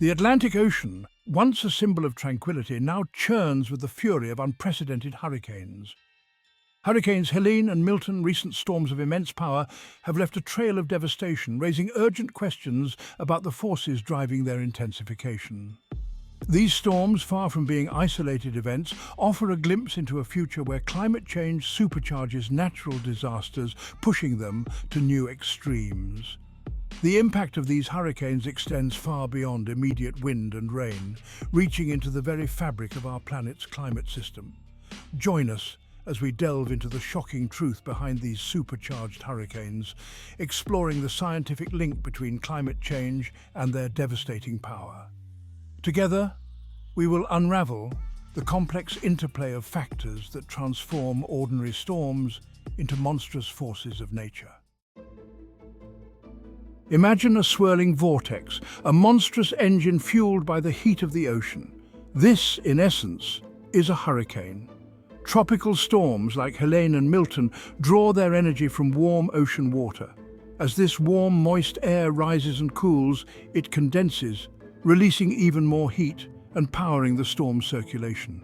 The Atlantic Ocean, once a symbol of tranquility, now churns with the fury of unprecedented hurricanes. Hurricanes Helene and Milton, recent storms of immense power, have left a trail of devastation, raising urgent questions about the forces driving their intensification. These storms, far from being isolated events, offer a glimpse into a future where climate change supercharges natural disasters, pushing them to new extremes. The impact of these hurricanes extends far beyond immediate wind and rain, reaching into the very fabric of our planet's climate system. Join us as we delve into the shocking truth behind these supercharged hurricanes, exploring the scientific link between climate change and their devastating power. Together, we will unravel the complex interplay of factors that transform ordinary storms into monstrous forces of nature. Imagine a swirling vortex, a monstrous engine fueled by the heat of the ocean. This, in essence, is a hurricane. Tropical storms like Helene and Milton draw their energy from warm ocean water. As this warm, moist air rises and cools, it condenses, releasing even more heat and powering the storm's circulation.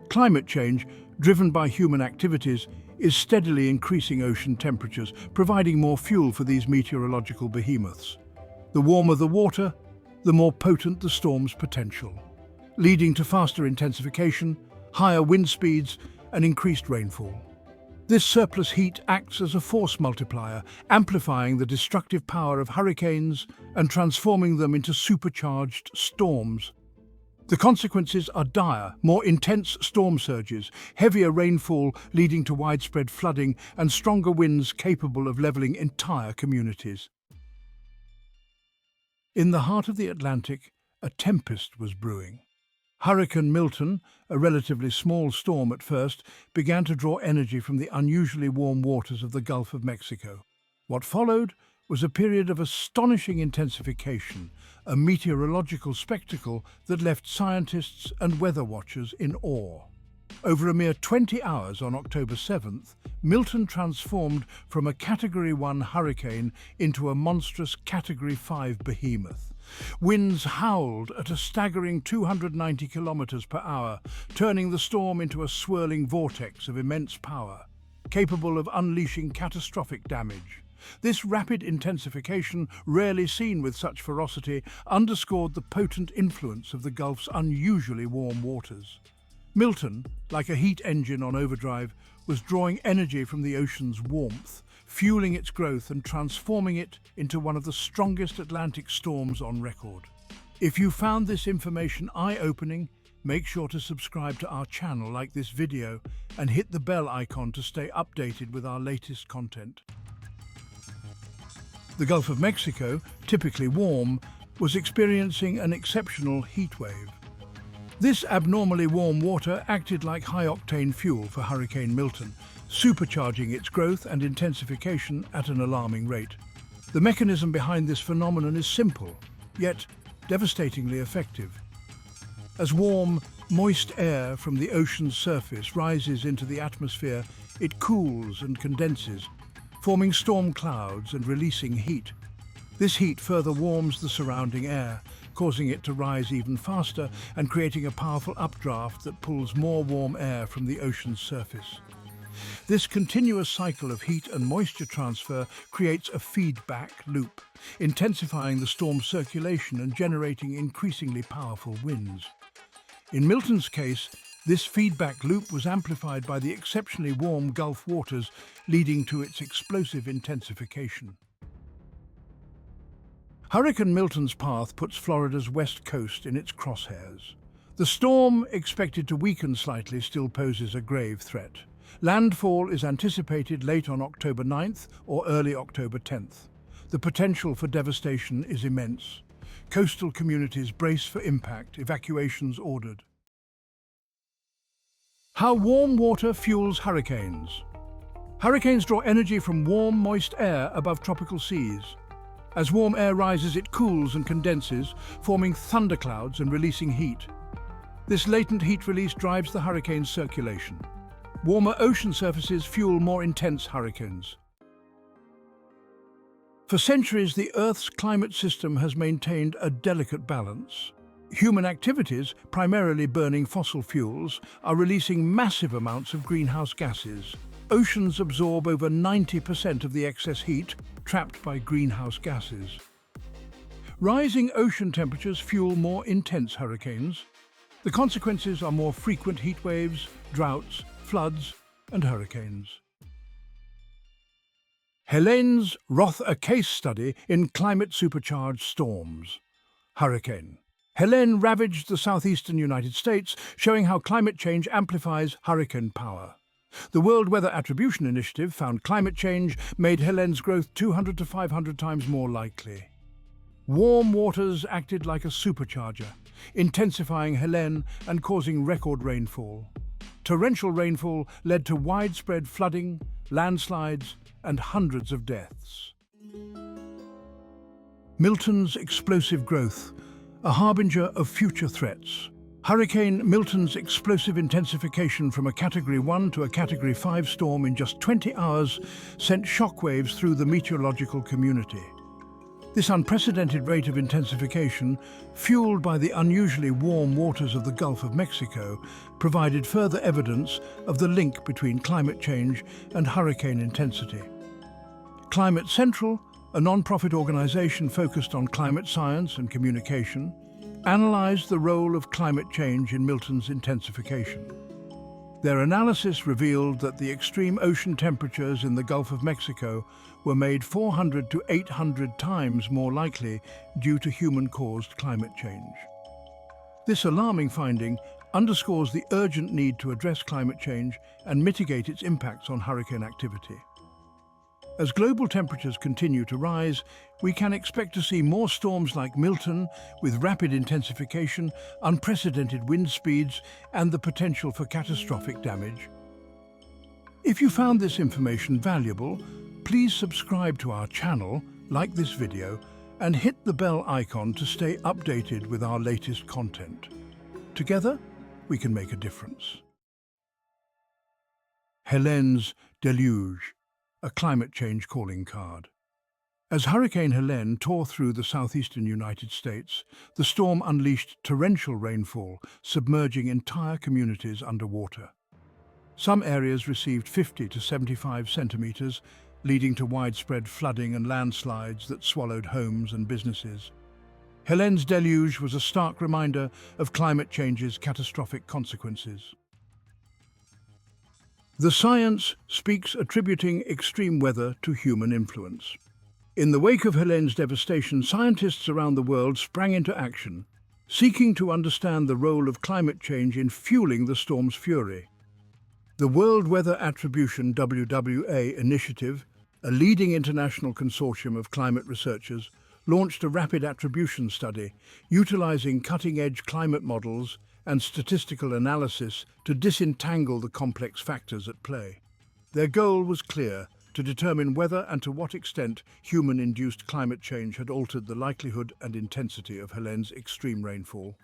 Climate change, driven by human activities, is steadily increasing ocean temperatures, providing more fuel for these meteorological behemoths. The warmer the water, the more potent the storm's potential, leading to faster intensification, higher wind speeds, and increased rainfall. This surplus heat acts as a force multiplier, amplifying the destructive power of hurricanes and transforming them into supercharged storms. The consequences are dire: more intense storm surges, heavier rainfall leading to widespread flooding, and stronger winds capable of leveling entire communities. In the heart of the Atlantic, a tempest was brewing. Hurricane Milton, a relatively small storm at first, began to draw energy from the unusually warm waters of the Gulf of Mexico. What followed was a period of astonishing intensification, a meteorological spectacle that left scientists and weather watchers in awe. Over a mere 20 hours on October 7th, Milton transformed from a Category 1 hurricane into a monstrous Category 5 behemoth. Winds howled at a staggering 290 kilometers per hour, turning the storm into a swirling vortex of immense power, capable of unleashing catastrophic damage. This rapid intensification, rarely seen with such ferocity, underscored the potent influence of the Gulf's unusually warm waters. Milton, like a heat engine on overdrive, was drawing energy from the ocean's warmth, fueling its growth and transforming it into one of the strongest Atlantic storms on record. If you found this information eye-opening, make sure to subscribe to our channel, like this video, and hit the bell icon to stay updated with our latest content. The Gulf of Mexico, typically warm, was experiencing an exceptional heat wave. This abnormally warm water acted like high-octane fuel for Hurricane Milton, supercharging its growth and intensification at an alarming rate. The mechanism behind this phenomenon is simple, yet devastatingly effective. As warm, moist air from the ocean's surface rises into the atmosphere, it cools and condenses, forming storm clouds and releasing heat. This heat further warms the surrounding air, causing it to rise even faster and creating a powerful updraft that pulls more warm air from the ocean's surface. This continuous cycle of heat and moisture transfer creates a feedback loop, intensifying the storm's circulation and generating increasingly powerful winds. In Milton's case, this feedback loop was amplified by the exceptionally warm Gulf waters, leading to its explosive intensification. Hurricane Milton's path puts Florida's west coast in its crosshairs. The storm, expected to weaken slightly, still poses a grave threat. Landfall is anticipated late on October 9th or early October 10th. The potential for devastation is immense. Coastal communities brace for impact, evacuations ordered. How warm water fuels hurricanes. Hurricanes draw energy from warm, moist air above tropical seas. As warm air rises, it cools and condenses, forming thunderclouds and releasing heat. This latent heat release drives the hurricane's circulation. Warmer ocean surfaces fuel more intense hurricanes. For centuries, the Earth's climate system has maintained a delicate balance. Human activities, primarily burning fossil fuels, are releasing massive amounts of greenhouse gases. Oceans absorb over 90% of the excess heat trapped by greenhouse gases. Rising ocean temperatures fuel more intense hurricanes. The consequences are more frequent heat waves, droughts, floods, and hurricanes. Helene's Roth, a case study in climate-supercharged storms. Hurricane. Helene ravaged the southeastern United States, showing how climate change amplifies hurricane power. The World Weather Attribution Initiative found climate change made Helene's growth 200 to 500 times more likely. Warm waters acted like a supercharger, intensifying Helene and causing record rainfall. Torrential rainfall led to widespread flooding, landslides, and hundreds of deaths. Milton's explosive growth, a harbinger of future threats. Hurricane Milton's explosive intensification from a Category 1 to a Category 5 storm in just 20 hours sent shockwaves through the meteorological community. This unprecedented rate of intensification, fueled by the unusually warm waters of the Gulf of Mexico, provided further evidence of the link between climate change and hurricane intensity. Climate Central, a non-profit organization focused on climate science and communication, analyzed the role of climate change in Milton's intensification. Their analysis revealed that the extreme ocean temperatures in the Gulf of Mexico were made 400 to 800 times more likely due to human-caused climate change. This alarming finding underscores the urgent need to address climate change and mitigate its impacts on hurricane activity. As global temperatures continue to rise, we can expect to see more storms like Milton, with rapid intensification, unprecedented wind speeds, and the potential for catastrophic damage. If you found this information valuable, please subscribe to our channel, like this video, and hit the bell icon to stay updated with our latest content. Together, we can make a difference. Helene's deluge, a climate change calling card. As Hurricane Helene tore through the southeastern United States, the storm unleashed torrential rainfall, submerging entire communities underwater. Some areas received 50 to 75 centimeters, leading to widespread flooding and landslides that swallowed homes and businesses. Helene's deluge was a stark reminder of climate change's catastrophic consequences. The science speaks attributing extreme weather to human influence. In the wake of Helene's devastation, scientists around the world sprang into action, seeking to understand the role of climate change in fueling the storm's fury. The World Weather Attribution (WWA) initiative, a leading international consortium of climate researchers, launched a rapid attribution study, utilizing cutting-edge climate models and statistical analysis to disentangle the complex factors at play. Their goal was clear: to determine whether and to what extent human-induced climate change had altered the likelihood and intensity of Helene's extreme rainfall.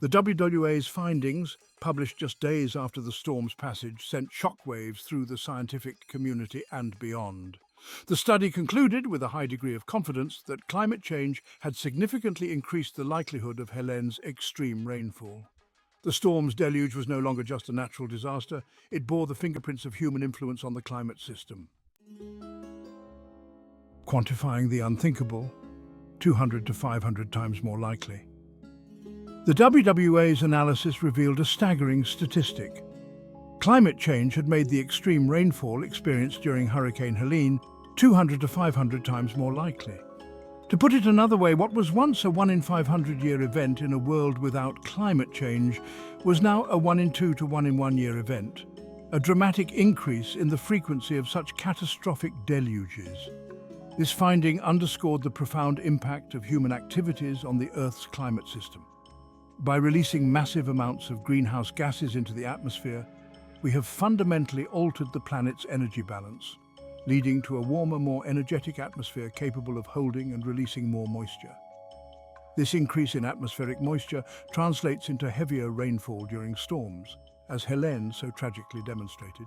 The WWA's findings, published just days after the storm's passage, sent shockwaves through the scientific community and beyond. The study concluded with a high degree of confidence that climate change had significantly increased the likelihood of Helene's extreme rainfall. The storm's deluge was no longer just a natural disaster, it bore the fingerprints of human influence on the climate system. Quantifying the unthinkable, 200 to 500 times more likely. The WWA's analysis revealed a staggering statistic. Climate change had made the extreme rainfall experienced during Hurricane Helene 200 to 500 times more likely. To put it another way, what was once a 1 in 500-year event in a world without climate change was now a 1 in 2 to 1 in 1 year event, a dramatic increase in the frequency of such catastrophic deluges. This finding underscored the profound impact of human activities on the Earth's climate system. By releasing massive amounts of greenhouse gases into the atmosphere, we have fundamentally altered the planet's energy balance, leading to a warmer, more energetic atmosphere capable of holding and releasing more moisture. This increase in atmospheric moisture translates into heavier rainfall during storms, as Helene so tragically demonstrated.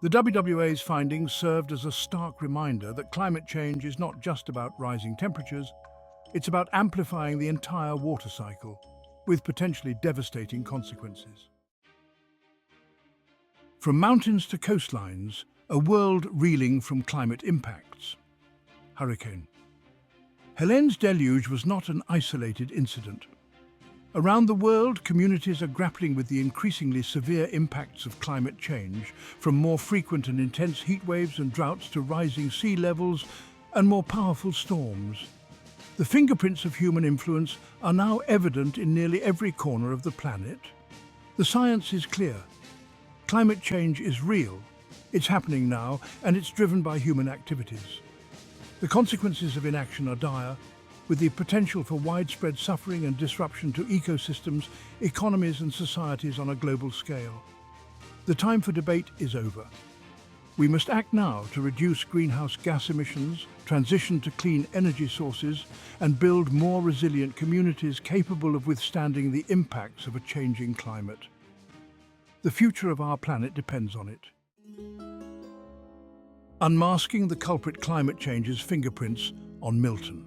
The WWA's findings served as a stark reminder that climate change is not just about rising temperatures, it's about amplifying the entire water cycle, with potentially devastating consequences. From mountains to coastlines, a world reeling from climate impacts. Hurricane. Helene's deluge was not an isolated incident. Around the world, communities are grappling with the increasingly severe impacts of climate change, from more frequent and intense heat waves and droughts to rising sea levels and more powerful storms. The fingerprints of human influence are now evident in nearly every corner of the planet. The science is clear. Climate change is real. It's happening now, and it's driven by human activities. The consequences of inaction are dire, with the potential for widespread suffering and disruption to ecosystems, economies and societies on a global scale. The time for debate is over. We must act now to reduce greenhouse gas emissions, transition to clean energy sources, and build more resilient communities capable of withstanding the impacts of a changing climate. The future of our planet depends on it. Unmasking the culprit climate change's fingerprints on Milton.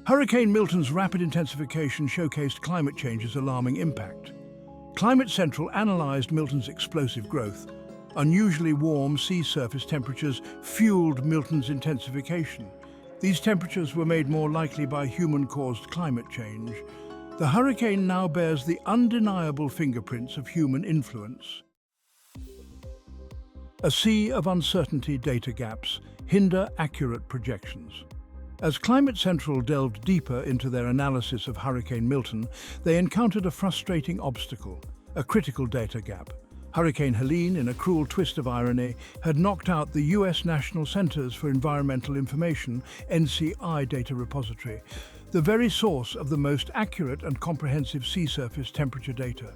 Hurricane Milton's rapid intensification showcased climate change's alarming impact. Climate Central analysed Milton's explosive growth. Unusually warm sea surface temperatures fueled Milton's intensification. These temperatures were made more likely by human-caused climate change. The hurricane now bears the undeniable fingerprints of human influence. A sea of uncertainty data gaps hinder accurate projections. As Climate Central delved deeper into their analysis of Hurricane Milton, they encountered a frustrating obstacle, a critical data gap. Hurricane Helene, in a cruel twist of irony, had knocked out the US National Centers for Environmental Information, NCI data repository, the very source of the most accurate and comprehensive sea surface temperature data.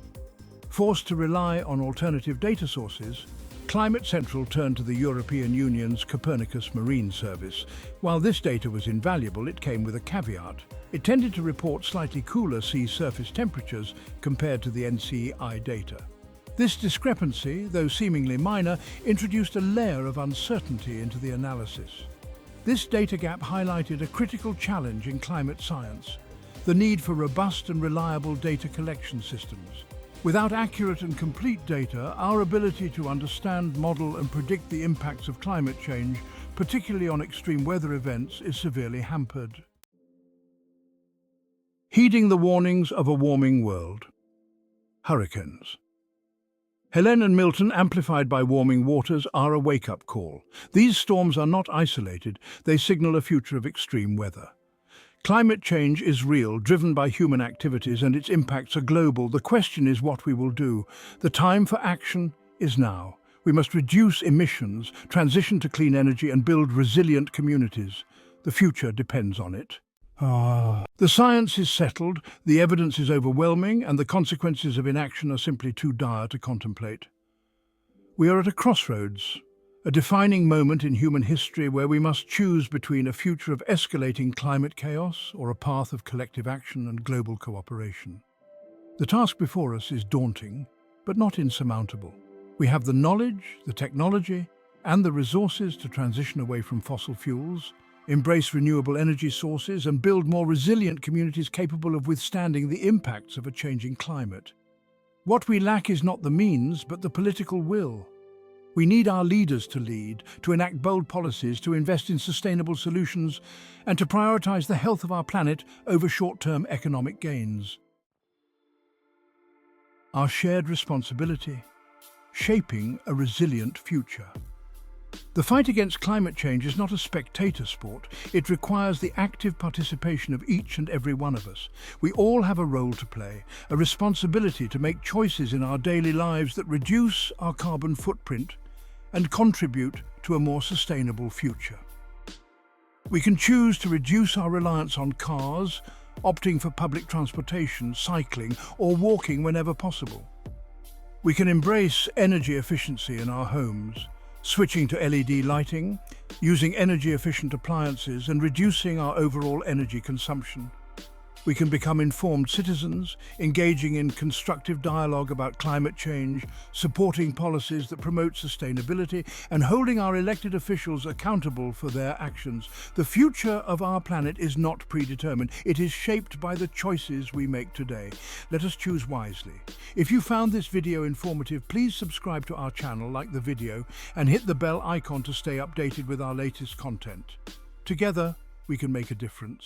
Forced to rely on alternative data sources, Climate Central turned to the European Union's Copernicus Marine Service. While this data was invaluable, it came with a caveat. It tended to report slightly cooler sea surface temperatures compared to the NCI data. This discrepancy, though seemingly minor, introduced a layer of uncertainty into the analysis. This data gap highlighted a critical challenge in climate science: the need for robust and reliable data collection systems. Without accurate and complete data, our ability to understand, model and predict the impacts of climate change, particularly on extreme weather events, is severely hampered. Heeding the warnings of a warming world. Hurricanes. Helene and Milton, amplified by warming waters, are a wake-up call. These storms are not isolated, they signal a future of extreme weather. Climate change is real, driven by human activities, and its impacts are global. The question is what we will do. The time for action is now. We must reduce emissions, transition to clean energy, and build resilient communities. The future depends on it. The science is settled, the evidence is overwhelming, and the consequences of inaction are simply too dire to contemplate. We are at a crossroads, a defining moment in human history where we must choose between a future of escalating climate chaos or a path of collective action and global cooperation. The task before us is daunting, but not insurmountable. We have the knowledge, the technology, and the resources to transition away from fossil fuels, embrace renewable energy sources, and build more resilient communities capable of withstanding the impacts of a changing climate. What we lack is not the means, but the political will. We need our leaders to lead, to enact bold policies, to invest in sustainable solutions, and to prioritize the health of our planet over short-term economic gains. Our shared responsibility, shaping a resilient future. The fight against climate change is not a spectator sport. It requires the active participation of each and every one of us. We all have a role to play, a responsibility to make choices in our daily lives that reduce our carbon footprint and contribute to a more sustainable future. We can choose to reduce our reliance on cars, opting for public transportation, cycling, or walking whenever possible. We can embrace energy efficiency in our homes, switching to LED lighting, using energy-efficient appliances, and reducing our overall energy consumption. We can become informed citizens, engaging in constructive dialogue about climate change, supporting policies that promote sustainability, and holding our elected officials accountable for their actions. The future of our planet is not predetermined. It is shaped by the choices we make today. Let us choose wisely. If you found this video informative, please subscribe to our channel, like the video, and hit the bell icon to stay updated with our latest content. Together, we can make a difference.